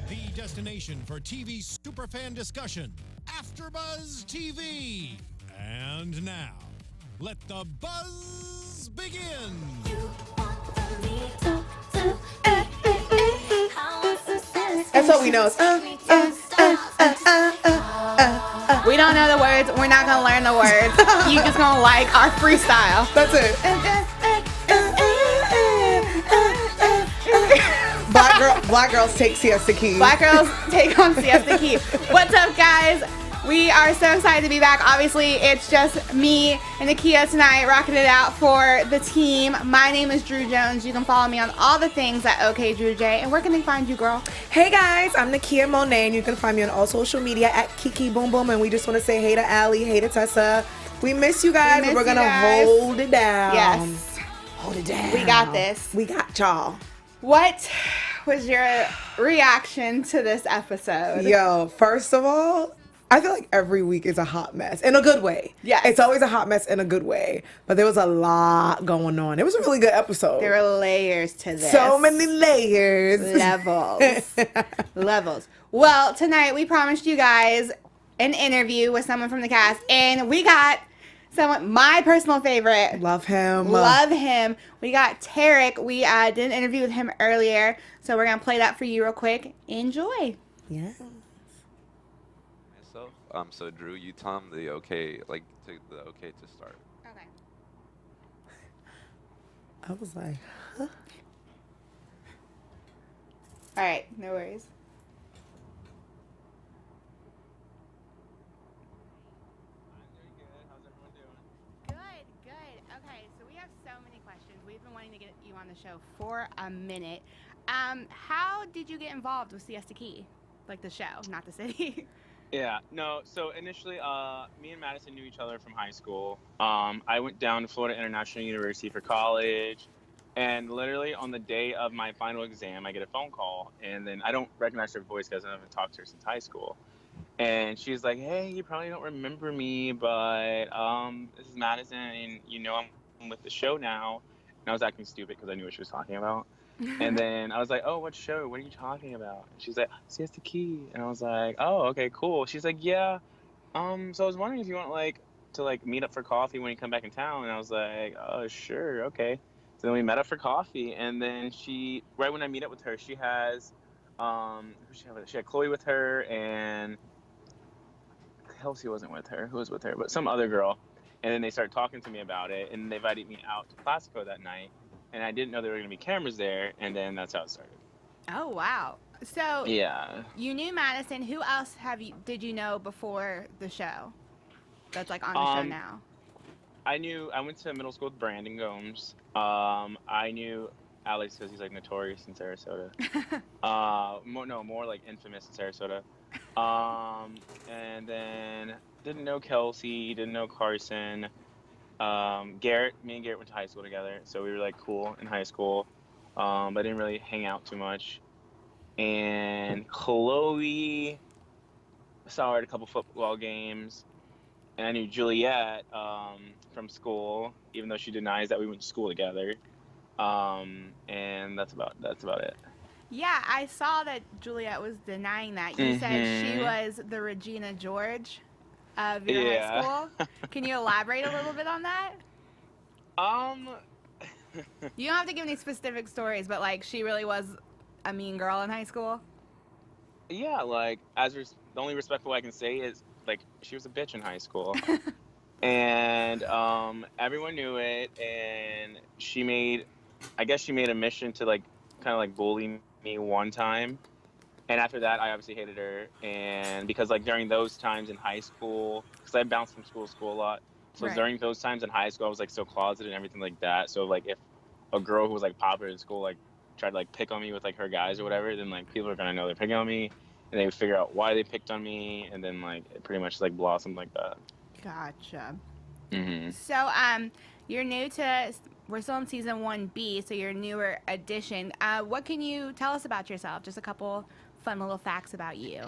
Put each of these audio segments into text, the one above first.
The destination for TV superfan discussion, AFTERBUZZ TV. And now, let the buzz begin. That's what we know. We don't know the words. We're not gonna learn the words. You just gonna like our freestyle. That's it. Black girls take Siesta Key. Black girls take on Siesta Key. What's up, guys? We are so excited to be back. Obviously, it's just me and Nakia tonight rocking it out for the team. My name is Drew Jones. You can follow me on all the things at OK Drew J. And where can they find you, girl? Hey guys, I'm Nakia Monet, and you can find me on all social media at Kiki Boom Boom. And we just want to say hey to Allie, hey to Tessa. We miss you guys, but we're gonna hold it down. Yes, hold it down. we got this. We got y'all. What was your reaction to this episode? Yo, first of all, I feel like every week is a hot mess in a good way. Yeah, it's always a hot mess in a good way. But there was a lot going on. It was a really good episode. There were layers to this. So many layers. Levels. Well, tonight we promised you guys an interview with someone from the cast, and we got someone, my personal favorite. Love him. We got Tarik. We did an interview with him earlier, so we're gonna play that for you real quick. Enjoy. Yeah. So Drew, you tell him the okay, like the okay to start. Okay. I was like, huh? All right, no worries. Good. Okay, so we have so many questions. We've been wanting to get you on the show for a minute. How did you get involved with Siesta Key? Like the show, not the city. Yeah, no, so initially, me and Madison knew each other from high school. I went down to Florida International University for college, and literally on the day of my final exam, I get a phone call, and then I don't recognize her voice because I haven't talked to her since high school. And she's like, hey, you probably don't remember me, but this is Madison, and you know I'm with the show now. And I was acting stupid because I knew what she was talking about. And then I was like, oh, what show? What are you talking about? And she's like, Siesta Key. And I was like, oh, okay, cool. She's like, yeah. So I was wondering if you want to meet up for coffee when you come back in town. And I was like, oh, sure, okay. So then we met up for coffee. And then right when I meet up with her, she has, she had Chloe with her, and Kelsey wasn't with her. Who was with her? But some other girl. And then they started talking to me about it, and they invited me out to Classico that night. And I didn't know there were going to be cameras there, and then that's how it started. Oh, wow. So yeah, you knew Madison. Who else did you know before the show that's like on the show now? I went to middle school with Brandon Gomes. I knew Alex because he's like notorious in Sarasota. More like infamous in Sarasota. And then didn't know Kelsey, didn't know Carson. Garrett, me and Garrett went to high school together, so we were like cool in high school, but I didn't really hang out too much. And Chloe, I saw her at a couple football games, and I knew Juliet from school, even though she denies that we went to school together. And that's about it. Yeah, I saw that Juliet was denying that. You said she was the Regina George of your high school. Can you elaborate a little bit on that? You don't have to give any specific stories, but like she really was a mean girl in high school. Yeah, like the only respectful I can say is like she was a bitch in high school, and everyone knew it, and she made a mission to like kind of like bully me one time. And after that, I obviously hated her, and because like during those times in high school, because I bounced from school to school a lot, so right. During those times in high school, I was like so closeted and everything like that. So like if a girl who was like popular in school like tried to like pick on me with like her guys or whatever, then like people are gonna know they're picking on me, and they would figure out why they picked on me, and then like it pretty much like blossomed like that. Gotcha. Mm-hmm. So you're new to. We're still in season 1B, so you're a newer addition. What can you tell us about yourself? Just a couple fun little facts about you.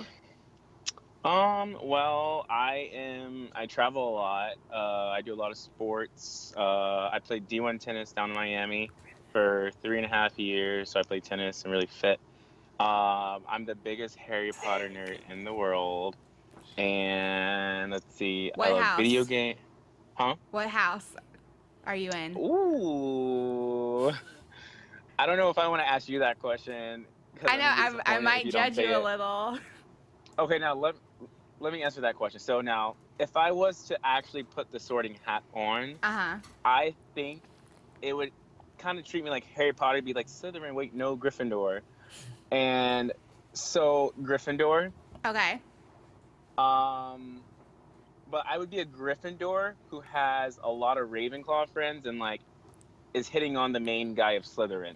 Well, I travel a lot. I do a lot of sports. I played D1 tennis down in Miami for 3.5 years, so I played tennis and really fit. I'm the biggest Harry Potter nerd in the world. And let's see, What I love house? video game. Huh? What house are you in? Ooh. I don't know if I want to ask you that question. I know I might judge you a little. Okay, now let me answer that question. So now, if I was to actually put the sorting hat on, I think it would kind of treat me like Harry Potter, be like Slytherin, wait, no, Gryffindor. And so Gryffindor. Okay. But I would be a Gryffindor who has a lot of Ravenclaw friends and like is hitting on the main guy of Slytherin.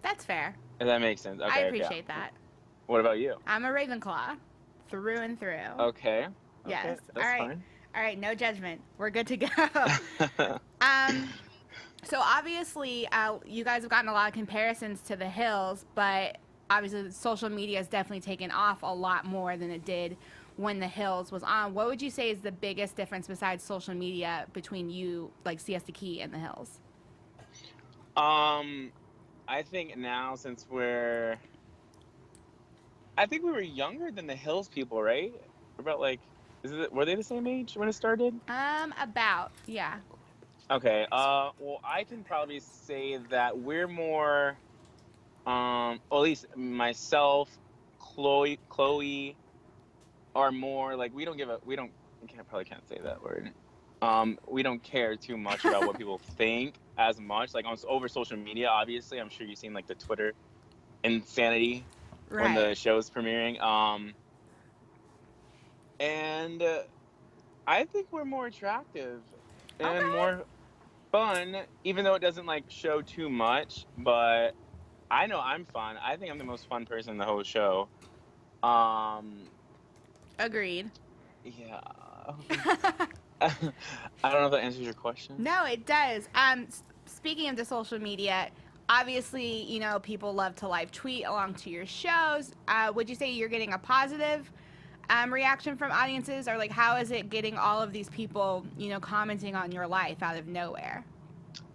That's fair. If that makes sense. Okay, I appreciate that. What about you? I'm a Ravenclaw, through and through. Okay. Yes. That's all right. fine. All right. No judgment. We're good to go. So obviously, you guys have gotten a lot of comparisons to the Hills, but obviously, social media has definitely taken off a lot more than it did when the Hills was on. What would you say is the biggest difference besides social media between you, like Siesta Key, and the Hills? I think now, since we were younger than the Hills people, right? We're about like, were they the same age when it started? About, yeah. Okay. Well, I can probably say that we're more, well, at least myself, Chloe, are more like, probably can't say that word. We don't care too much about what people think as much. Like over social media, obviously, I'm sure you've seen like the Twitter insanity when the show's premiering. And I think we're more attractive and more fun, even though it doesn't like show too much. But I know I'm fun. I think I'm the most fun person in the whole show. Agreed. Yeah. I don't know if that answers your question. No, it does. Speaking of the social media, obviously, you know, people love to live tweet along to your shows. Would you say you're getting a positive reaction from audiences, or like how is it getting all of these people, you know, commenting on your life out of nowhere?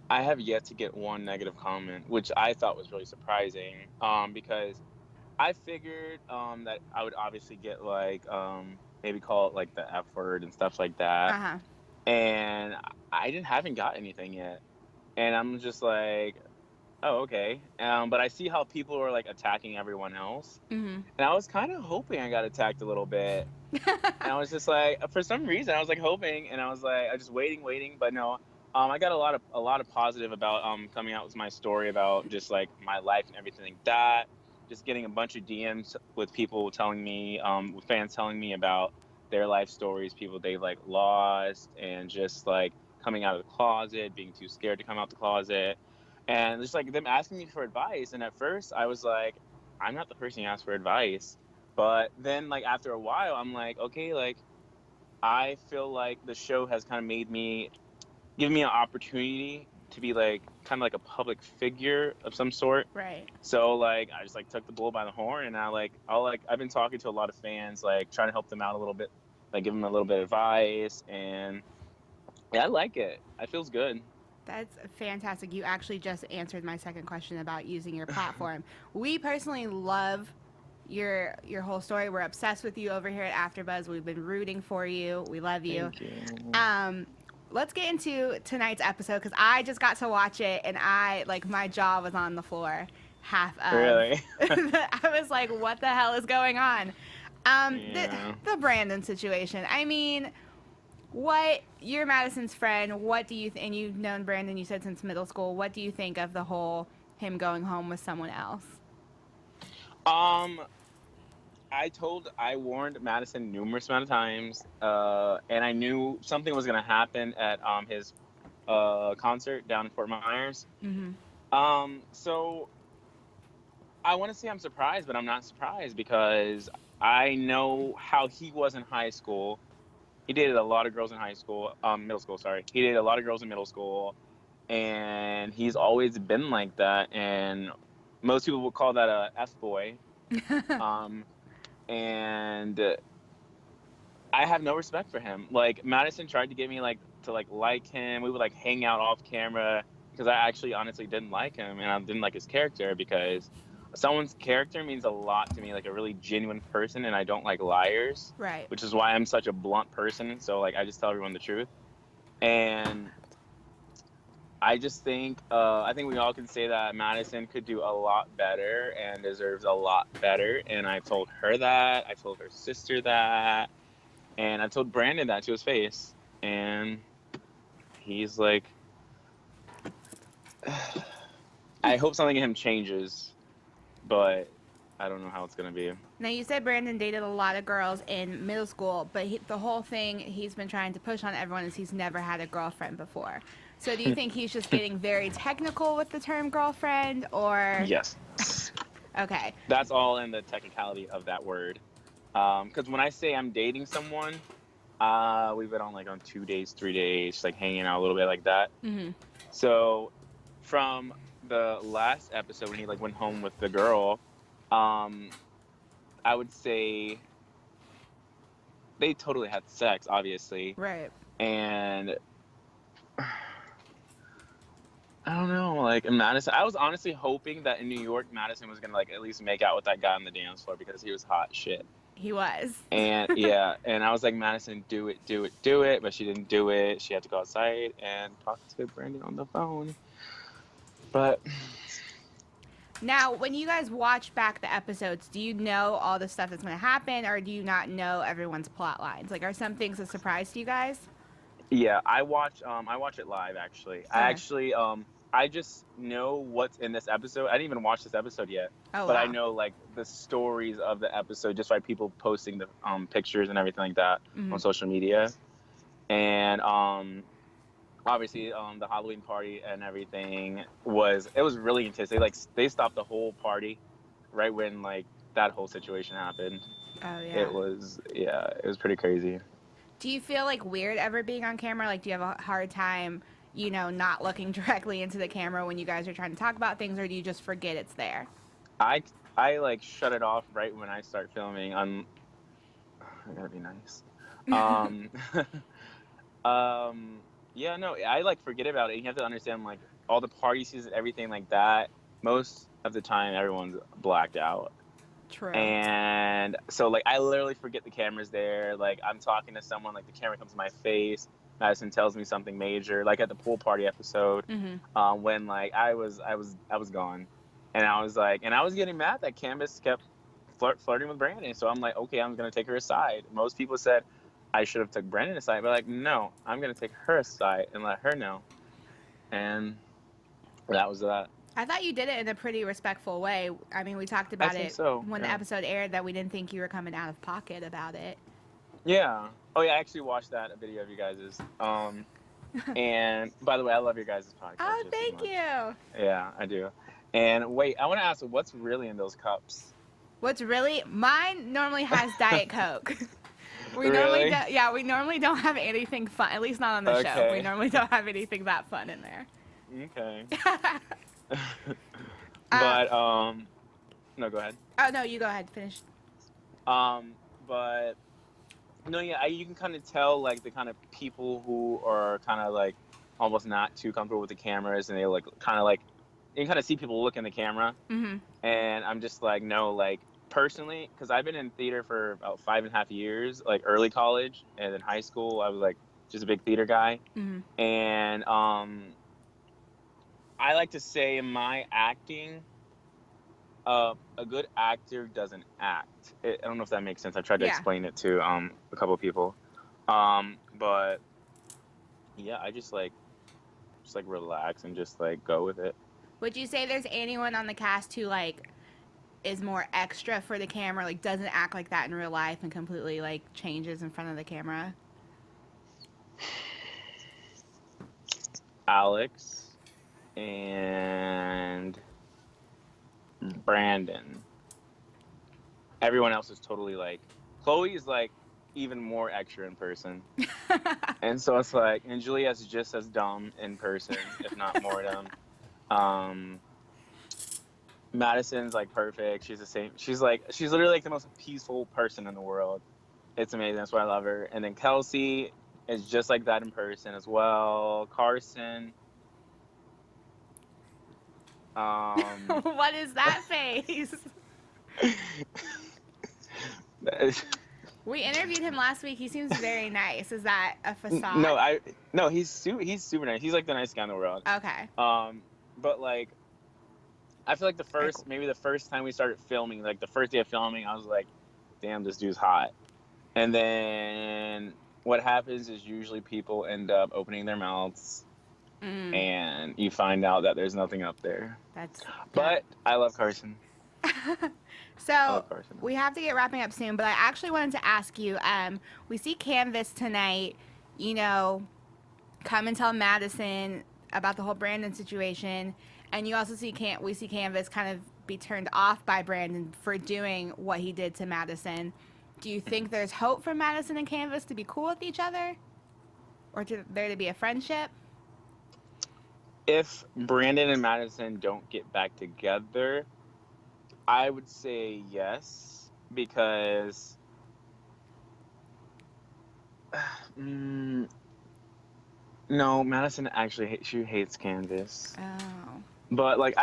I have yet to get one negative comment, which I thought was really surprising, because I figured that I would obviously get like maybe call it like the F word and stuff like that. And I haven't got anything yet. And I'm just like, oh, okay. But I see how people are like attacking everyone else. And I was kind of hoping I got attacked a little bit. And I was just like, for some reason, I was like hoping, and I was like, I was just waiting. But no, I got a lot of positive about coming out with my story about just like my life and everything like that. Just getting a bunch of DMs with people telling me, with fans telling me about their life stories, people they've like lost, and just like coming out of the closet, being too scared to come out the closet, and just like them asking me for advice. And at first I was like, I'm not the person you ask for advice. But then like after a while, I'm like, okay, like I feel like the show has kind of given me an opportunity to be like kind of like a public figure of some sort. Right. So like I just like took the bull by the horn, and I've been talking to a lot of fans, like trying to help them out a little bit, like give them a little bit of advice, and yeah, I like it. It feels good. That's fantastic. You actually just answered my second question about using your platform. We personally love your whole story. We're obsessed with you over here at AFTERBUZZ. We've been rooting for you. We love you. Thank you. Let's get into tonight's episode, because I just got to watch it, and my jaw was on the floor half of. Really? I was like, what the hell is going on? The Brandon situation. I mean, you're Madison's friend. What do you and you've known Brandon, you said, since middle school. What do you think of the whole him going home with someone else? I warned Madison numerous amount of times, and I knew something was gonna happen at his concert down in Fort Myers. So I want to say I'm surprised, but I'm not surprised, because I know how he was in high school. He dated a lot of girls in middle school. Sorry, he dated a lot of girls in middle school, and he's always been like that. And most people would call that a F-boy. And I have no respect for him. Like, Madison tried to get me to like him. We would like hang out off camera, because I actually honestly didn't like him, and I didn't like his character, because someone's character means a lot to me, like a really genuine person, and I don't like liars. Right. Which is why I'm such a blunt person. So like I just tell everyone the truth. And I just think I think we all can say that Madison could do a lot better and deserves a lot better. And I told her that. I told her sister that. And I told Brandon that to his face. And he's like, I hope something in him changes, but I don't know how it's going to be. Now, you said Brandon dated a lot of girls in middle school, but the whole thing he's been trying to push on everyone is he's never had a girlfriend before. So do you think he's just getting very technical with the term girlfriend, or? Yes. Okay. That's all in the technicality of that word. Because when I say I'm dating someone, we've been on like on 2 days, 3 days, just like hanging out a little bit like that. Mm-hmm. So from the last episode when he like went home with the girl, I would say they totally had sex, obviously. Right. And I don't know, like in Madison, I was honestly hoping that in New York, Madison was gonna like at least make out with that guy on the dance floor because he was hot shit. He was. And yeah, and I was like, Madison, do it, do it, do it. But she didn't do it. She had to go outside and talk to Brandon on the phone. But now, when you guys watch back the episodes, do you know all the stuff that's going to happen, or do you not know everyone's plot lines? Like, are some things a surprise to you guys? yeah, I watch it live actually. Okay. I actually I just know what's in this episode. I didn't even watch this episode yet. Oh, but wow. I know like the stories of the episode just by people posting the pictures and everything like that Mm-hmm. on social media. And obviously the Halloween party and everything was really intense. They stopped the whole party right when like that whole situation happened. Oh, yeah. It was pretty crazy. Do you feel like weird ever being on camera? Like, do you have a hard time, you know, not looking directly into the camera when you guys are trying to talk about things, or do you just forget it's there? I like shut it off right when I start filming. I gotta be nice. Yeah, no, I like forget about it. You have to understand like all the party scenes and everything like that. Most of the time, everyone's blacked out. True. And so like I literally forget the camera's there. Like I'm talking to someone, like the camera comes to my face. Madison tells me something major, like at the pool party episode, Mm-hmm. when like I was gone, and I was like, and I was getting mad that Candace kept flirting with Brandon. So I'm like, okay, I'm gonna take her aside. Most people said I should have took Brandon aside, but like, no, I'm gonna take her aside and let her know. And that was that. I thought you did it in a pretty respectful way. I mean, we talked about think it so, when the yeah. episode aired that we didn't think you were coming out of pocket about it. Yeah. Oh yeah, I actually watched that video of you guys's. And by the way, I love your guys' podcast. Oh, just as thank much. you. Yeah, I do. And wait, I want to ask, what's really in those cups? What's really mine normally has Diet Coke. We Really? normally don't have anything fun, at least not on the show. Okay. We normally don't have anything that fun in there. Okay. But no, go ahead. Oh no, you go ahead, finish. But no, yeah, you can kind of tell like the kind of people who are kind of like almost not too comfortable with the cameras, and they like kind of like you can kind of see people look in the camera. Mm-hmm. And I'm just like, no, like personally, because I've been in theater for about 5.5 years, like early college and then high school, I was like just a big theater guy. Mm-hmm. And I like to say in my acting, a good actor doesn't act. I don't know if that makes sense. I tried to Yeah. explain it to a couple of people. But yeah, I just like relax and just like go with it. Would you say there's anyone on the cast who like is more extra for the camera, like doesn't act like that in real life and completely like changes in front of the camera? Alex and Brandon. Everyone else is totally like, Chloe is like even more extra in person. And so it's like, and Juliet's just as dumb in person, if not more dumb. Madison's like perfect. She's the same. She's literally like the most peaceful person in the world. It's amazing. That's why I love her. And then Kelsey is just like that in person as well. Carson. What is that face? We interviewed him last week. He seems very nice. Is that a facade? No, he's super nice. He's like the nicest guy in the world. Okay. But like, I feel like maybe the first time we started filming, like the first day of filming, I was like, damn, this dude's hot. And then what happens is usually people end up opening their mouths, and you find out that there's nothing up there. But I love Carson. So we have to get wrapping up soon, but I actually wanted to ask you, we see Canvas tonight, you know, come and tell Madison about the whole Brandon situation, and you also see Canvas kind of be turned off by Brandon for doing what he did to Madison. Do you think there's hope for Madison and Canvas to be cool with each other, or there to be a friendship? If Brandon and Madison don't get back together, I would say yes, because no, Madison actually she hates Canvas. Oh. But like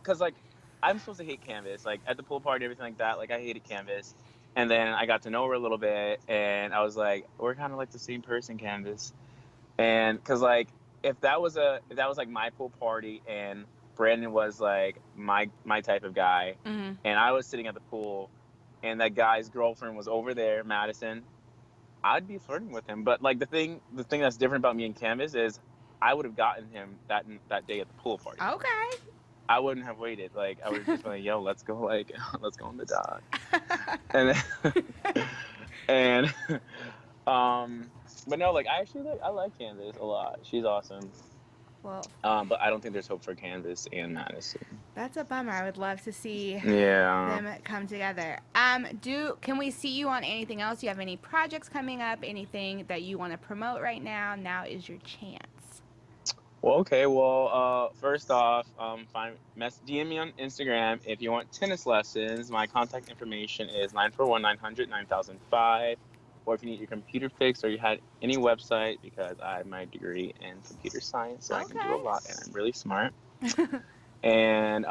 cause like I'm supposed to hate Canvas. Like at the pool party, everything like that. Like I hated Canvas, and then I got to know her a little bit, and I was like, we're kind of like the same person, Canvas. And cause like if that was like my pool party and Brandon was like my type of guy, and I was sitting at the pool, and that guy's girlfriend was over there, Madison, I'd be flirting with him. But like the thing that's different about me and Canvas is I would have gotten him that day at the pool party. Okay. I wouldn't have waited. Like I would have just been like, yo, let's go on the dock. But no, like I like Canvas a lot. She's awesome. Well, but I don't think there's hope for Canvas and Madison. That's a bummer. I would love to see them come together. Can we see you on anything else? Do you have any projects coming up? Anything that you want to promote right now? Now is your chance. Well, okay. Well, first off, DM me on Instagram if you want tennis lessons. My contact information is 941-900-9005. Or if you need your computer fixed or you had any website, because I have my degree in computer science, so I can do a lot, and I'm really smart. And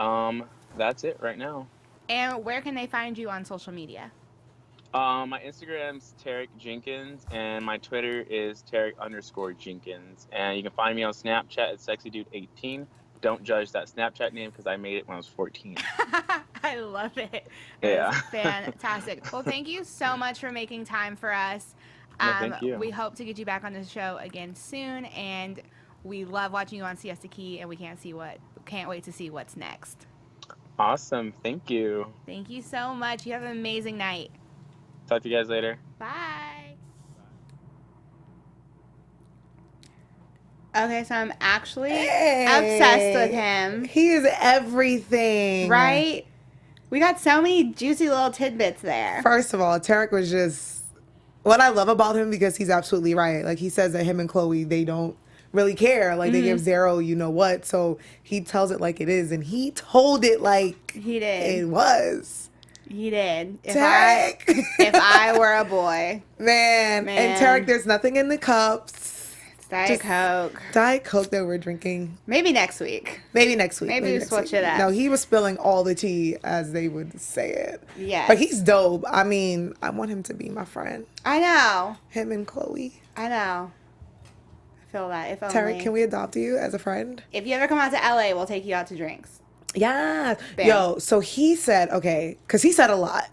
that's it right now. And where can they find you on social media? My Instagram's Tarik Jenkins, and my Twitter is Tarik_Jenkins. And you can find me on Snapchat at SexyDude18. Don't judge that Snapchat name because I made it when I was 14. I love it. Yeah. It's fantastic. Well, thank you so much for making time for us. Thank you. We hope to get you back on the show again soon, and we love watching you on Siesta Key, and we can't wait to see what's next. Awesome. Thank you. Thank you so much. You have an amazing night. Talk to you guys later. Bye. Okay, so I'm actually obsessed with him. He is everything. Right? We got so many juicy little tidbits there. First of all, Tarik was just what I love about him, because he's absolutely right. Like he says that him and Chloe, they don't really care. Like they give zero, you know what? So he tells it like it is, and he told it like he did. It was. He did. If I were a boy. Man. And Tarik, there's nothing in the cups. Diet Coke that we're drinking. Maybe next week. Maybe we switch it up. No, he was spilling all the tea, as they would say it. Yeah. But he's dope. I mean, I want him to be my friend. I know. Him and Chloe. I know. I feel that. If only. Tarik, can we adopt you as a friend? If you ever come out to LA, we'll take you out to drinks. Yeah. Bam. Yo, so he said, because he said a lot.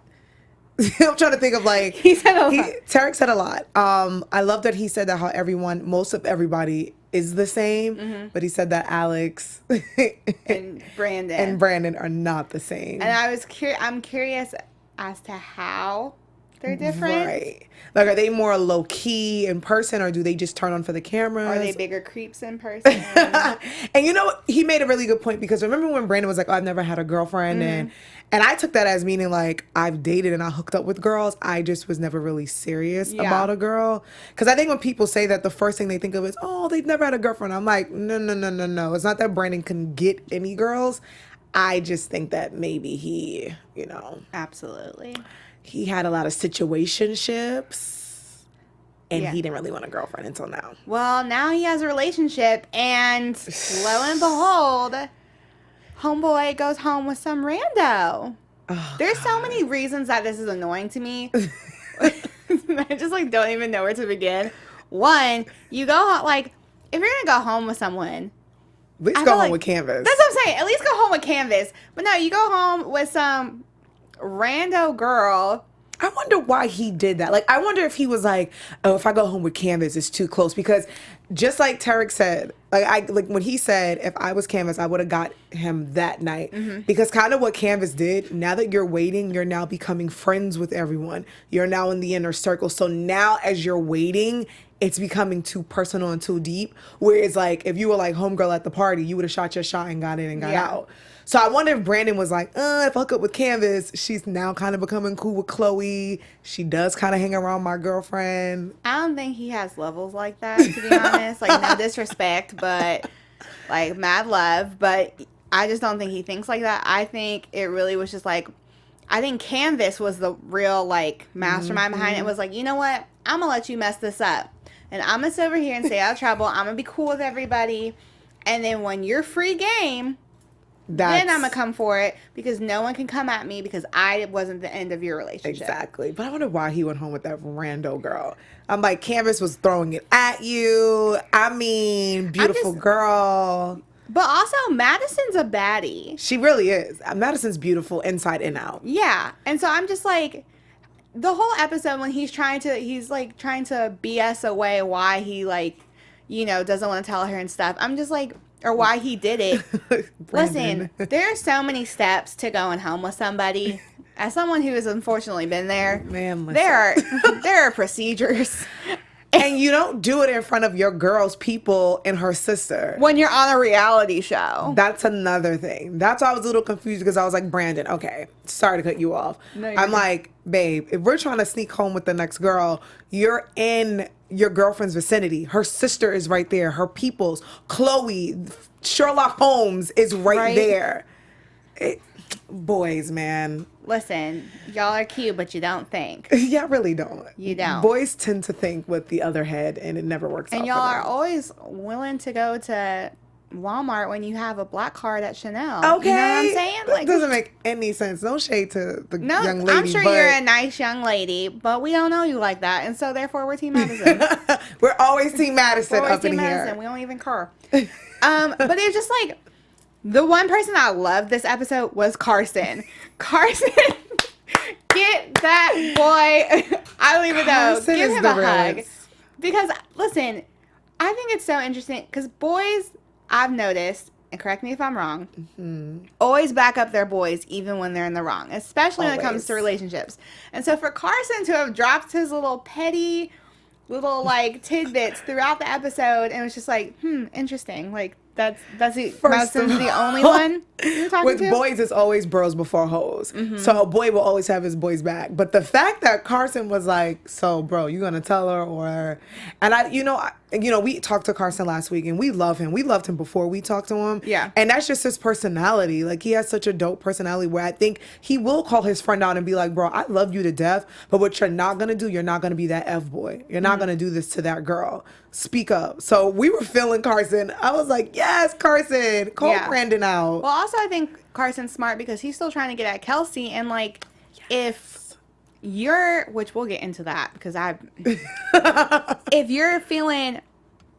I'm trying to think of like he said a lot. Tarik said a lot. I love that he said that how most of everybody is the same, but he said that Alex and Brandon are not the same. And I'm curious as to how they're different. Right. Like, are they more low key in person, or do they just turn on for the cameras? Are they bigger creeps in person? And you know, he made a really good point, because remember when Brandon was like, oh, I've never had a girlfriend, and I took that as meaning like I've dated and I hooked up with girls. I just was never really serious about a girl. Because I think when people say that, the first thing they think of is, oh, they've never had a girlfriend. I'm like, no. It's not that Brandon can get any girls. I just think that maybe he, you know. Absolutely. He had a lot of situationships, and he didn't really want a girlfriend until now. Well, now he has a relationship, and lo and behold, homeboy goes home with some rando. Oh, There's so many reasons that this is annoying to me. I just like don't even know where to begin. One, you go like if you're gonna go home with someone, at least I go feel home like- with Canvas. that's what I'm saying. At least go home with Canvas. But no, you go home with some rando girl. I wonder why he did that. Like, I wonder if he was like, oh, if I go home with Canvas, it's too close. Because just like Tarik said, like when he said, if I was Canvas, I would have got him that night. Mm-hmm. Because kind of what Canvas did, now that you're waiting, you're now becoming friends with everyone. You're now in the inner circle. So now as you're waiting, it's becoming too personal and too deep. Whereas like, if you were like homegirl at the party, you would have shot your shot and got in and got out. So I wonder if Brandon was like, if I hook up with Canvas, she's now kind of becoming cool with Chloe. She does kind of hang around my girlfriend. I don't think he has levels like that, to be honest. Like, no disrespect, but like mad love. But I just don't think he thinks like that. I think it really was just like, I think Canvas was the real like mastermind behind it. It was like, you know what? I'm gonna let you mess this up, and I'm gonna sit over here and stay out of trouble. I'm gonna be cool with everybody, and then when you're free game. Then I'm going to come for it because no one can come at me because I wasn't the end of your relationship. Exactly. But I wonder why he went home with that rando girl. I'm like, Canvas was throwing it at you. I mean, beautiful girl. But also, Madison's a baddie. She really is. Madison's beautiful inside and out. Yeah. And so I'm just like, the whole episode when he's trying to BS away why he like, you know, doesn't want to tell her and stuff. I'm just like, or why he did it. Listen, there are so many steps to going home with somebody. As someone who has unfortunately been there, Man, listen. there are procedures. And you don't do it in front of your girl's people and her sister. When you're on a reality show. That's another thing. That's why I was a little confused because I was like, Brandon, okay, sorry to cut you off. No, you're I'm good. like, babe, if we're trying to sneak home with the next girl, you're in your girlfriend's vicinity. Her sister is right there. Her people's. Chloe, Sherlock Holmes is right there. Boys, man. Listen, y'all are cute, but you don't think. Yeah, I really don't. You don't. Boys tend to think with the other head, and it never works out And for y'all are them. always willing to go to Walmart when you have a black card at Chanel. Okay. You know what I'm saying? That doesn't make any sense. No shade to the No, young lady. I'm sure but you're a nice young lady, but we don't know you like that. And so therefore we're Team Madison. We're always Team Madison We're always up in Team here. Madison. We don't even care. But it's just like, the one person I loved this episode was Carson. Carson, get that boy. I don't even know. Carson Give is him the a hug. realest. Because, listen, I think it's so interesting because boys, I've noticed, and correct me if I'm wrong, always back up their boys even when they're in the wrong, especially when it comes to Always. relationships. And so for Carson to have dropped his little petty little like tidbits throughout the episode, and it was just like, interesting. Like that's the First of Madison's the only all, one you're talking With to. boys, it's always bros before hoes. So a boy will always have his boys back. But the fact that Carson was like, so bro, you gonna tell her or, and we talked to Carson last week and we love him. We loved him before we talked to him. Yeah. And that's just his personality. Like he has such a dope personality where I think he will call his friend out and be like, bro, I love you to death, but what you're not gonna do, you're not gonna be that F boy. You're not gonna do this to that girl. Speak up. So we were feeling Carson. I was like, yes, Carson, call Brandon out. Well, also I think Carson's smart because he's still trying to get at Kelsey, and like if you're, which we'll get into that because if you're feeling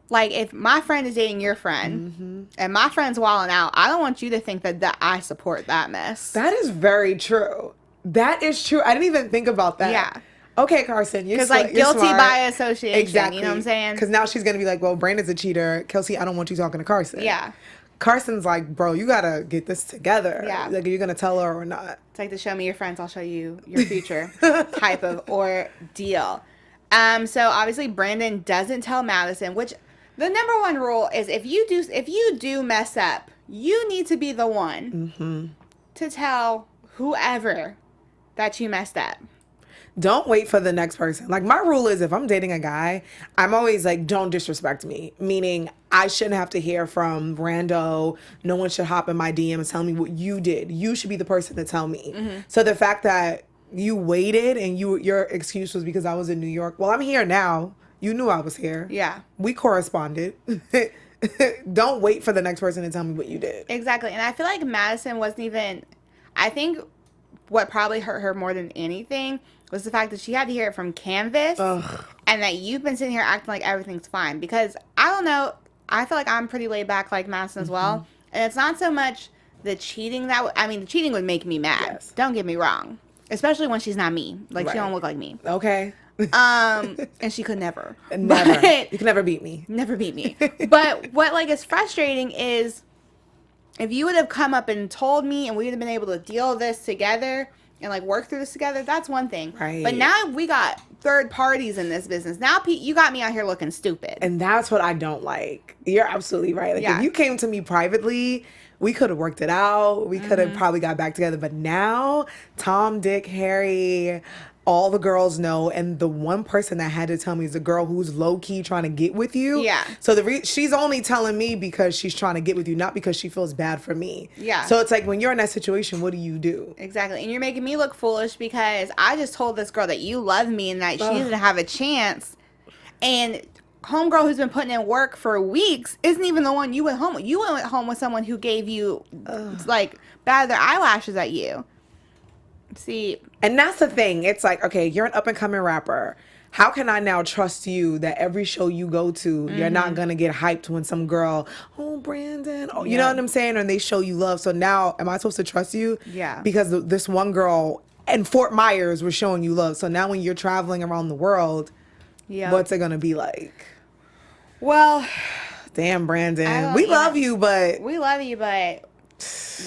like if my friend is dating your friend and my friend's wilding out, I don't want you to think that I support that mess. That is very true. That is true. I didn't even think about that. Yeah. Okay, Carson, you're Because like you're guilty smart. by association, Exactly. you know what I'm saying? Because now she's gonna be like, well, Brandon's a cheater. Kelsey, I don't want you talking to Carson. Yeah. Carson's like, bro, you gotta get this together. Yeah. Like, are you gonna tell her or not? It's like the show me your friends, I'll show you your future type of ordeal. So obviously Brandon doesn't tell Madison, which the number one rule is if you do mess up, you need to be the one to tell whoever that you messed up. Don't wait for the next person. Like my rule is if I'm dating a guy, I'm always like, don't disrespect me. Meaning I shouldn't have to hear from rando. No one should hop in my DM and tell me what you did. You should be the person to tell me. So the fact that you waited and your excuse was because I was in New York. Well, I'm here now. You knew I was here. Yeah. We corresponded. Don't wait for the next person to tell me what you did. Exactly. And I feel like Madison wasn't even, I think what probably hurt her more than anything was the fact that she had to hear it from Canvas. Ugh. And that you've been sitting here acting like everything's fine. Because I don't know, I feel like I'm pretty laid back like Madison as well. And it's not so much the cheating the cheating would make me mad. Yes. Don't get me wrong. Especially when she's not me. Like, Right. she don't look like me. Okay. And she could never. Never. But, You can never beat me. never beat me. But what, like, is frustrating is if you would have come up and told me and we would have been able to deal with this together and, like, work through this together, that's one thing. Right. But now we got third parties in this business. Now, Pete, you got me out here looking stupid. And that's what I don't like. You're absolutely right. Like, Yeah. if you came to me privately, we could have worked it out. We could have probably got back together. But now, Tom, Dick, Harry, all the girls know. And the one person that had to tell me is the girl who's low-key trying to get with you. Yeah. So she's only telling me because she's trying to get with you, not because she feels bad for me. Yeah. So it's like, when you're in that situation, what do you do? Exactly. And you're making me look foolish because I just told this girl that you love me and that she doesn't have a chance. And homegirl who's been putting in work for weeks isn't even the one you went home with. You went home with someone who gave you, like, batted their eyelashes at you. See. And that's the thing. It's like, okay, you're an up-and-coming rapper. How can I now trust you that every show you go to, you're not going to get hyped when some girl, oh, Brandon, oh, you know what I'm saying? And they show you love. So now, am I supposed to trust you? Yeah. Because this one girl in Fort Myers was showing you love. So now when you're traveling around the world, what's it going to be like? Well, damn, Brandon. We love you, but we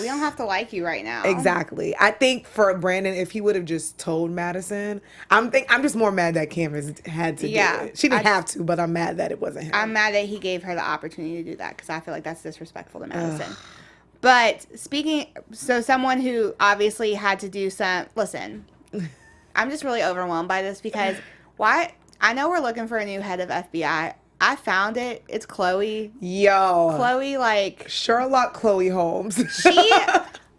don't have to like you right now. Exactly. I think for Brandon, if he would have just told Madison, I'm just more mad that Canvas had to do it. She didn't have to, but I'm mad that it wasn't him. I'm mad that he gave her the opportunity to do that because I feel like that's disrespectful to Madison. But someone who obviously had to do listen, I'm just really overwhelmed by this because I know we're looking for a new head of FBI. I found it. It's Chloe. Yo. Chloe, like... Sherlock Chloe Holmes.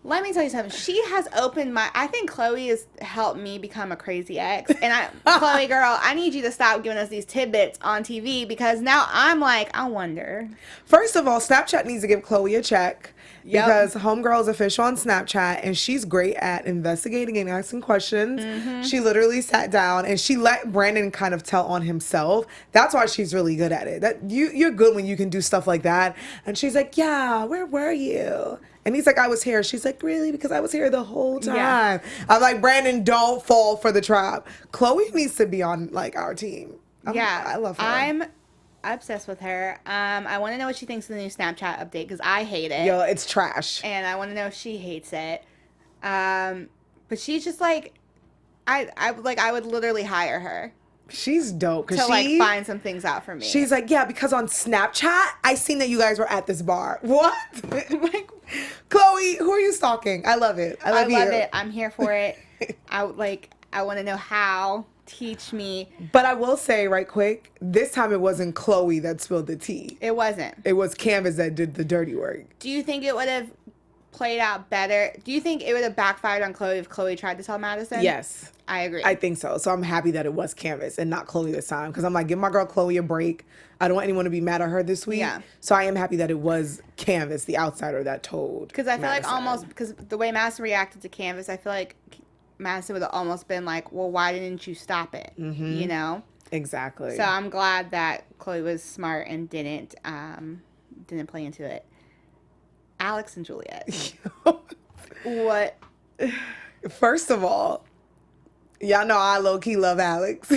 Let me tell you something. She has opened I think Chloe has helped me become a crazy ex. And Chloe, girl, I need you to stop giving us these tidbits on TV because now I'm like, I wonder. First of all, Snapchat needs to give Chloe a check. Yep. Because Homegirl is official on Snapchat and she's great at investigating and asking questions. She literally sat down and she let Brandon kind of tell on himself. That's why she's really good at it. That you're good when you can do stuff like that. And she's like, yeah, where were you? And he's like, I was here. She's like, really? Because I was here the whole time. Yeah. I'm like, Brandon, don't fall for the trap. Chloe needs to be on like our team. I love her. I'm obsessed with her. I want to know what she thinks of the new Snapchat update because I hate it. Yo, it's trash. And I want to know if she hates it. But she's just like, I would literally hire her. She's dope to like find some things out for me. She's like, yeah, because on Snapchat, I seen that you guys were at this bar. What? Like, Chloe, who are you stalking? I love it. I love it. I'm here for it. I want to know how. Teach me. But I will say right quick, this time it wasn't Chloe that spilled the tea. It wasn't. It was Canvas that did the dirty work. Do you think it would have played out better? Do you think it would have backfired on Chloe if Chloe tried to tell Madison? Yes. I agree. I think so. So I'm happy that it was Canvas and not Chloe this time. Because I'm like, give my girl Chloe a break. I don't want anyone to be mad at her this week. Yeah. So I am happy that it was Canvas, the outsider, that told Because I feel like because the way Madison reacted to Canvas, I feel like Madison would have almost been like, well, why didn't you stop it? You know? Exactly. So I'm glad that Chloe was smart and didn't play into it. Alex and Juliet. What? First of all, y'all know I low-key love Alex.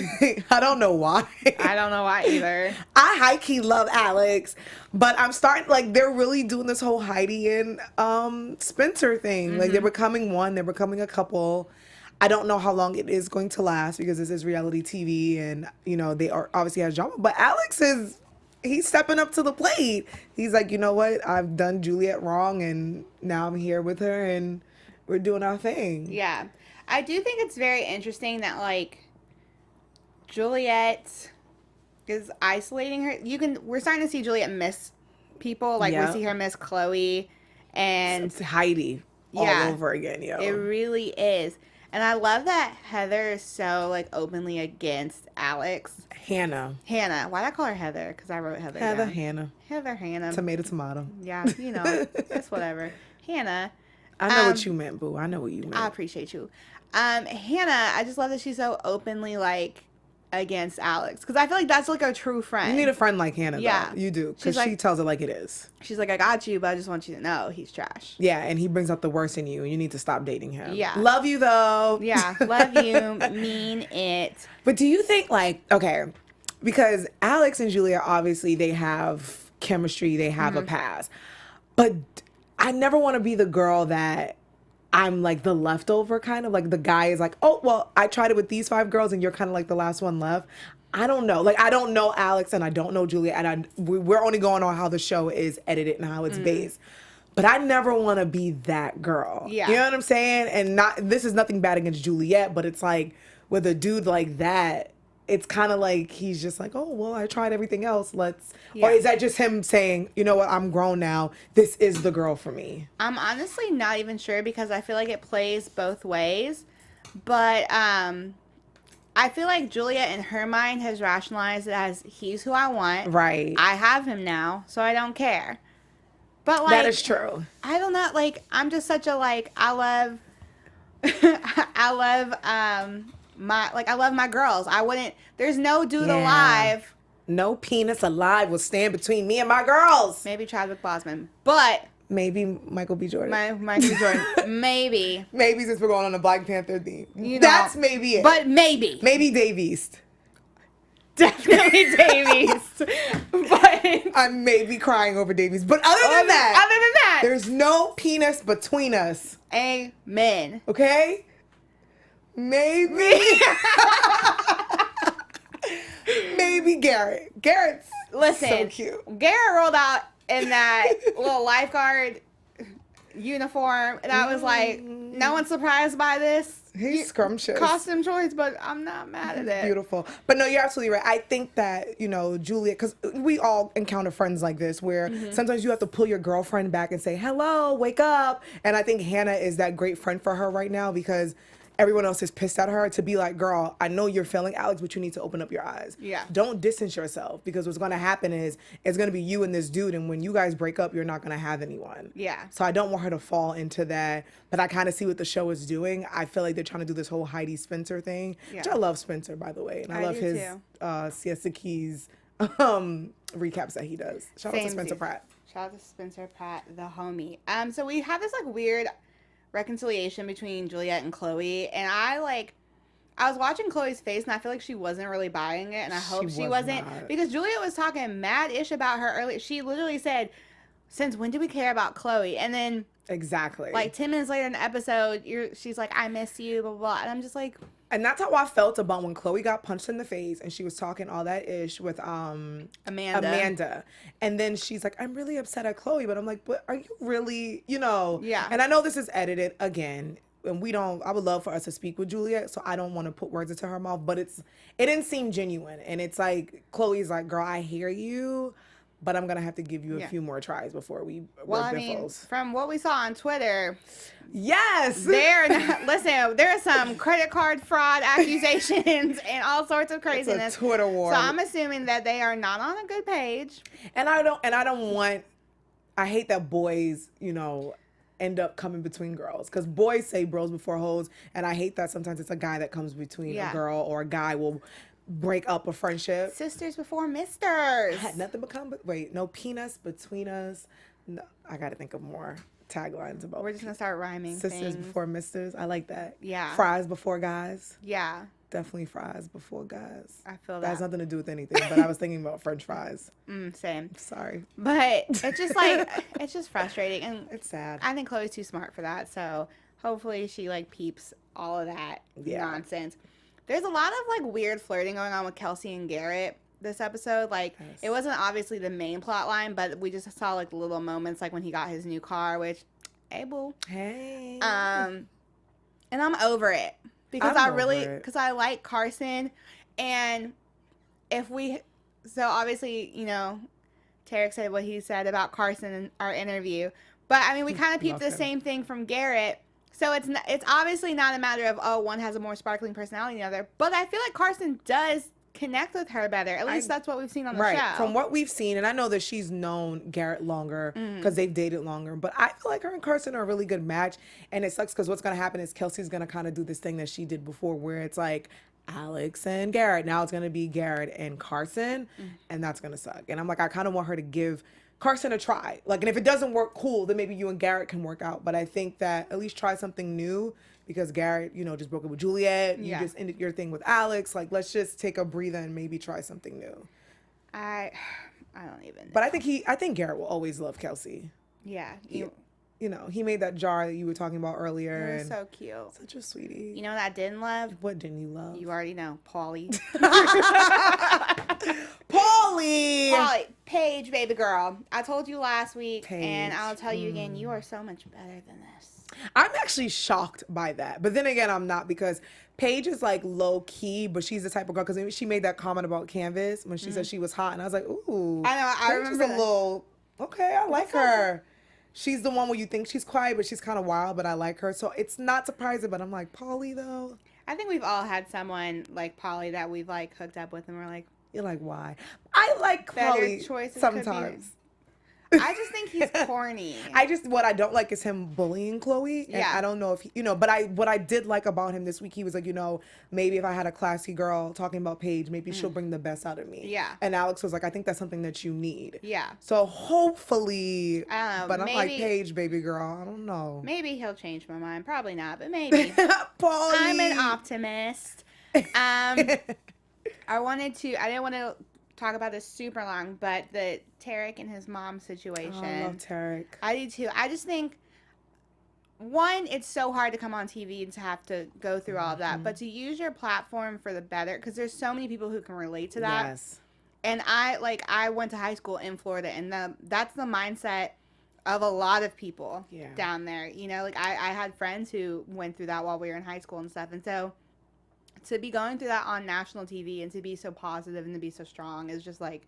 I don't know why. I don't know why either. I high-key love Alex, but I'm starting, like, they're really doing this whole Heidi and Spencer thing. Like, they're becoming one. They're becoming a couple. I don't know how long it is going to last because this is reality TV and, you know, they are obviously has drama. But Alex he's stepping up to the plate. He's like, you know what? I've done Juliet wrong and now I'm here with her and we're doing our thing. Yeah. I do think it's very interesting that, like, Juliet is isolating her. We're starting to see Juliet miss people. Like, we see her miss Chloe and it's Heidi all over again, yo. It really is. And I love that Heather is so, like, openly against Alex. Hannah. Why'd I call her Heather? Because I wrote Heather down. Hannah. Tomato. Yeah, it's whatever. Hannah. I know what you meant, boo. I know what you meant. I appreciate you. Hannah, I just love that she's so openly, like, against Alex. Because I feel like that's, like, a true friend. You need a friend like Hannah, yeah. though. You do. Because like, she tells it like it is. She's like, I got you, but I just want you to know he's trash. Yeah, and he brings out the worst in you, and you need to stop dating him. Yeah. Love you, though. Yeah, love you. Mean it. But do you think, like, okay, because Alex and Julia, obviously, they have chemistry, they have a past. But I never want to be the girl that I'm like the leftover kind of. Like, the guy is like, oh, well, I tried it with these 5 girls, and you're kind of like the last one left. I don't know. Like, I don't know Alex and I don't know Julia. And we're only going on how the show is edited and how it's based. But I never want to be that girl. Yeah. You know what I'm saying? And this is nothing bad against Juliet, but it's like with a dude like that, it's kind of like he's just like, oh, well, I tried everything else. Or is that just him saying, you know what, I'm grown now. This is the girl for me. I'm honestly not even sure because I feel like it plays both ways. But I feel like Julia, in her mind, has rationalized it as he's who I want. Right. I have him now, so I don't care. But, like, that is true. I don't know. Like, I'm just such a, like, I love my girls. There's no dude alive. No penis alive will stand between me and my girls. Maybe Chadwick Boseman. But maybe Michael B. Jordan. Michael B. Jordan. Maybe. Maybe since we're going on a Black Panther theme. That's maybe it. But maybe. Maybe Dave East. Definitely Dave East. But I may be crying over Dave East. But other than that, there's no penis between us. Amen. Okay? Maybe. Maybe Garrett. Garrett's so cute. Garrett rolled out in that little lifeguard uniform, and I was like, no one's surprised by this. He's scrumptious. Costume choice, but I'm not mad at it. Beautiful. But no, you're absolutely right. I think that, Julia, because we all encounter friends like this where sometimes you have to pull your girlfriend back and say, hello, wake up. And I think Hannah is that great friend for her right now because everyone else is pissed at her to be like, girl, I know you're feeling Alex, but you need to open up your eyes. Yeah. Don't distance yourself because what's going to happen is it's going to be you and this dude. And when you guys break up, you're not going to have anyone. Yeah. So I don't want her to fall into that. But I kind of see what the show is doing. I feel like they're trying to do this whole Heidi Spencer thing, which I love Spencer, by the way. And I love his Siesta Keys recaps that he does. Shout out to Spencer Pratt. Shout out to Spencer Pratt, the homie. So we have this like weird reconciliation between Juliet and Chloe, and I was watching Chloe's face and I feel like she wasn't really buying it, and I hope she wasn't because Juliet was talking mad ish about her earlier. She literally said, since when do we care about Chloe? And then exactly like 10 minutes later in the episode, she's like, I miss you, blah, blah, blah. And I'm just like, and that's how I felt about when Chloe got punched in the face and she was talking all that ish with Amanda. And then she's like, I'm really upset at Chloe. But I'm like, but are you really, Yeah. And I know this is edited again. And I would love for us to speak with Juliet. So I don't want to put words into her mouth. But it didn't seem genuine. And it's like, Chloe's like, girl, I hear you. But I'm going to have to give you a few more tries before we work biffles. From what we saw on Twitter. Yes. Listen, there are some credit card fraud accusations and all sorts of craziness. It's a Twitter war. So I'm assuming that they are not on a good page. And I hate that boys, end up coming between girls. Because boys say bros before hoes. And I hate that sometimes it's a guy that comes between a girl, or a guy will break up a friendship. Sisters before misters. Had nothing no penis between us. No, I gotta think of more taglines about. We're just gonna start rhyming. Sisters before misters. I like that. Yeah. Fries before guys. Yeah. Definitely fries before guys. I feel that. That has nothing to do with anything, but I was thinking about French fries. Same. Sorry. But it's just like, it's just frustrating. And it's sad. I think Chloe's too smart for that. So hopefully she like peeps all of that nonsense. There's a lot of like weird flirting going on with Kelsey and Garrett this episode. Like it wasn't obviously the main plot line, but we just saw like little moments, like when he got his new car, which, hey boo. Hey. And I'm over it because I like Carson, and so obviously, Tarik said what he said about Carson in our interview, but I mean, we kind of peeped the same thing from Garrett. So it's obviously not a matter of, oh, one has a more sparkling personality than the other. But I feel like Carson does connect with her better. At least that's what we've seen on the show. From what we've seen, and I know that she's known Garrett longer because they've dated longer, but I feel like her and Carson are a really good match. And it sucks because what's going to happen is Kelsey's going to kind of do this thing that she did before where it's like Alex and Garrett. Now it's going to be Garrett and Carson, and that's going to suck. And I'm like, I kind of want her to give Carson a try. Like, and if it doesn't work, cool, then maybe you and Garrett can work out. But I think that at least try something new because Garrett, you know, just broke up with Juliet. You just ended your thing with Alex. Like, let's just take a breather and maybe try something new. I don't even know. But I think Garrett will always love Kelsey. Yeah. You know, he made that jar that you were talking about earlier. It was so cute. Such a sweetie. You know what I didn't love? What didn't you love? You already know. Paulie. Paulie! Paige, baby girl. I told you last week, Paige. and I'll tell you again, you are so much better than this. I'm actually shocked by that. But then again, I'm not because Paige is like low key, but she's the type of girl because she made that comment about Canvas when she said she was hot. And I was like, ooh. I know. I Paige remember is a little, okay, I like her. She's the one where you think she's quiet, but she's kind of wild, but I like her. So it's not surprising, but I'm like, Paulie, though. I think we've all had someone like Paulie that we've like hooked up with, and we're like, you're like, why? I like better Paulie choices sometimes. I just think he's corny. What I don't like is him bullying Chloe. And I don't know if he, but what I did like about him this week, he was like, maybe if I had a classy girl talking about Paige, maybe she'll bring the best out of me. Yeah. And Alex was like, I think that's something that you need. Yeah. So hopefully, I don't know, but maybe, I'm like, Paige, baby girl, I don't know. Maybe he'll change my mind. Probably not, but maybe. Paulie. I'm an optimist. I didn't want to talk about this super long, but the Tarik and his mom situation. Oh, I love Tarik. I do too. I just think, one, it's so hard to come on TV and to have to go through all of that, but to use your platform for the better, because there's so many people who can relate to that. Yes. And I went to high school in Florida, and that's the mindset of a lot of people down there. I had friends who went through that while we were in high school and stuff, and so to be going through that on national TV and to be so positive and to be so strong is just like,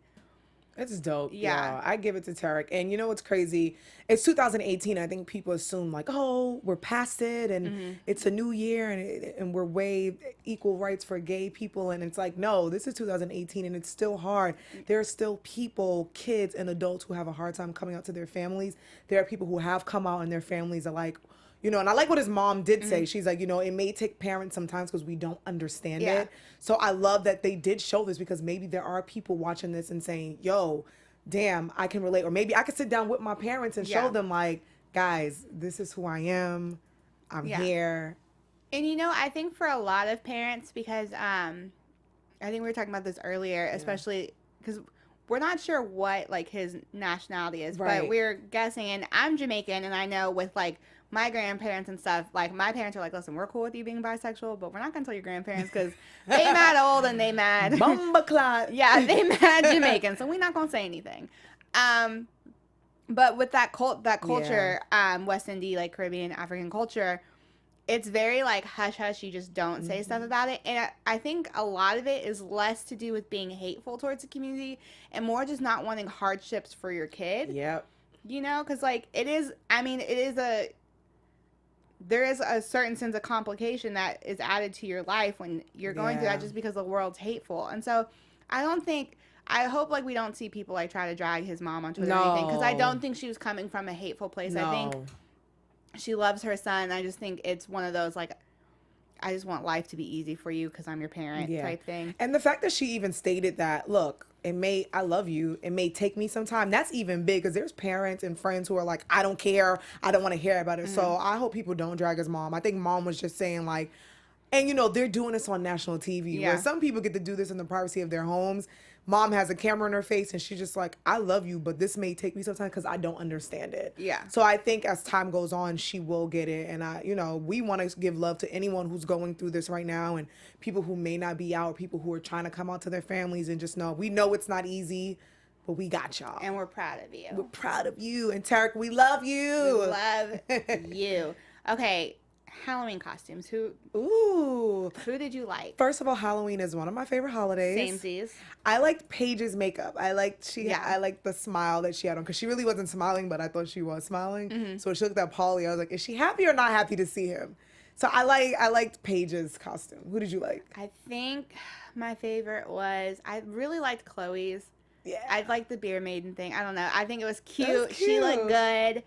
it's dope. Yeah. I give it to Tarik. And you know what's crazy? It's 2018. I think people assume like, oh, we're past it and it's a new year and we're way equal rights for gay people. And it's like, no, this is 2018 and it's still hard. There are still people, kids and adults who have a hard time coming out to their families. There are people who have come out and their families are like, and I like what his mom did say. She's like, it may take parents sometimes because we don't understand it. So I love that they did show this because maybe there are people watching this and saying, yo, damn, I can relate. Or maybe I could sit down with my parents and show them like, guys, this is who I am. I'm here. And I think for a lot of parents, because I think we were talking about this earlier, especially because we're not sure what like his nationality is, but we're guessing. And I'm Jamaican, and I know with like my grandparents and stuff, like my parents are like, listen, we're cool with you being bisexual, but we're not gonna tell your grandparents because they mad old and they mad Bumbaclot. Yeah, they mad Jamaican, so we're not gonna say anything. But with that culture, West Indian, like Caribbean, African culture, it's very like hush hush. You just don't say stuff about it, and I think a lot of it is less to do with being hateful towards the community and more just not wanting hardships for your kid. Yep. Because like it is. I mean, there is a certain sense of complication that is added to your life when you're going through that just because the world's hateful. And so I hope like we don't see people like try to drag his mom on Twitter or anything, because I don't think she was coming from a hateful place. I think she loves her son. I just think it's one of those like, I just want life to be easy for you because I'm your parent type thing. And the fact that she even stated that, look, I love you. It may take me some time. That's even big because there's parents and friends who are like, I don't care. I don't want to hear about it. So I hope people don't drag his mom. I think mom was just saying like, and they're doing this on national TV where some people get to do this in the privacy of their homes. Mom has a camera in her face and she's just like, I love you, but this may take me some time because I don't understand it. Yeah. So I think as time goes on, she will get it. And we want to give love to anyone who's going through this right now and people who may not be out, people who are trying to come out to their families and just we know it's not easy, but we got y'all. And we're proud of you. We're proud of you. And Tarik, we love you. We love you. Okay. Halloween costumes. Ooh. Who did you like? First of all, Halloween is one of my favorite holidays. Samesies. I liked Paige's makeup. I liked the smile that she had on because she really wasn't smiling, but I thought she was smiling. Mm-hmm. So when she looked at Paulie, I was like, is she happy or not happy to see him? So I liked Paige's costume. Who did you like? I think my favorite was, I really liked Chloe's. Yeah. I liked the Beer Maiden thing. I don't know. I think it was cute. That was She cute. looked good.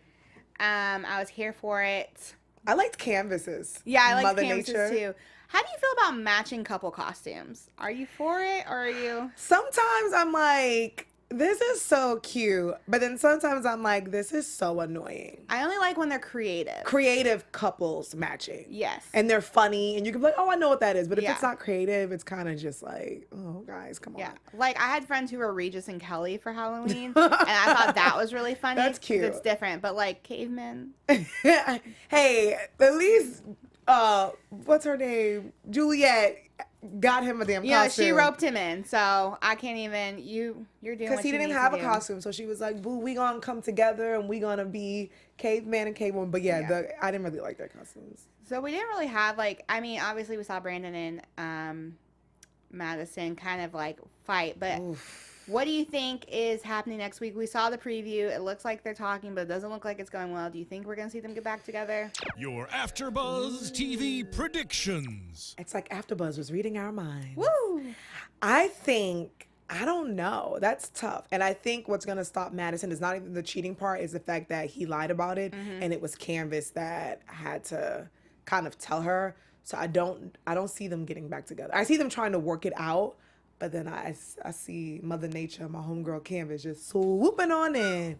I was here for it. I liked Canvases. Yeah, I liked Mother Canvases Nature. too. How do you feel about matching couple costumes? Are you for it or are you? Sometimes I'm like, this is so cute. But then sometimes I'm like, this is so annoying. I only like when they're creative. Creative couples matching. Yes. And they're funny. And you can be like, oh, I know what that is. But if Yeah. it's not creative, it's kind of just like, oh, guys, come Yeah. on. Like, I had friends who were Regis and Kelly for Halloween. And I thought that was really funny. That's 'cause cute. It's different. But, like, cavemen. Hey, at least, what's her name? Juliet got him a damn Yeah, costume. she roped him in. So, I can't even. You're doing Because what he you didn't need have to a do. costume. So she was like, boo, we gonna come together and we gonna be caveman and cavewoman. But yeah, I didn't really like their costumes. So, we didn't really have, like, I mean, obviously we saw Brandon and Madison kind of, like, fight. But what do you think is happening next week? We saw the preview. It looks like they're talking, but it doesn't look like it's going well. Do you think we're going to see them get back together? Your AfterBuzz TV predictions. It's like AfterBuzz was reading our minds. Woo! I don't know. That's tough. And I think what's going to stop Madison is not even the cheating part, is the fact that he lied about it. And it was Canvas that had to kind of tell her. So I don't see them getting back together. I see them trying to work it out. But then I see Mother Nature, my homegirl Canvas, just swooping on in.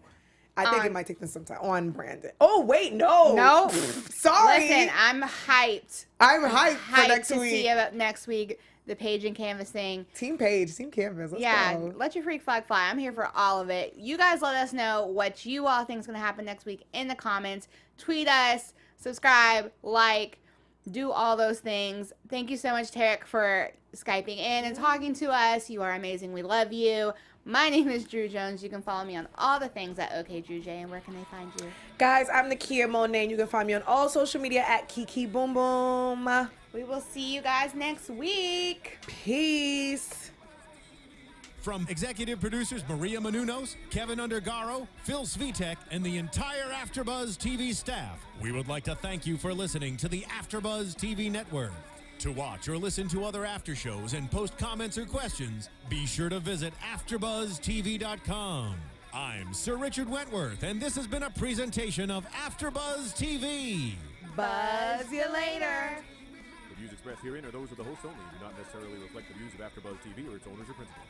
I think it might take them some time on Brandon. Oh, wait, no. No. Sorry. Listen, I'm hyped. I'm hyped for next to week. see about next week, the Paige and Canvas thing. Team Paige, Team Canvas. Let's go. Let your freak flag fly. I'm here for all of it. You guys let us know what you all think is going to happen next week in the comments. Tweet us, subscribe, like, do all those things. Thank you so much, Tarik, for Skyping in and talking to us. You are amazing. We love you. My name is Drew Jones. You can follow me on all the things at OKDrewJ. And where can they find you? Guys, I'm Nakia Monet. You can find me on all social media at Kiki Boom Boom. We will see you guys next week. Peace. From executive producers Maria Menounos, Kevin Undergaro, Phil Svitek, and the entire AfterBuzz TV staff, we would like to thank you for listening to the AfterBuzz TV network. To watch or listen to other after shows and post comments or questions, be sure to visit AfterBuzzTV.com. I'm Sir Richard Wentworth, and this has been a presentation of AfterBuzz TV. Buzz you later. The views expressed herein are those of the hosts only and do not necessarily reflect the views of AfterBuzz TV or its owners or principals.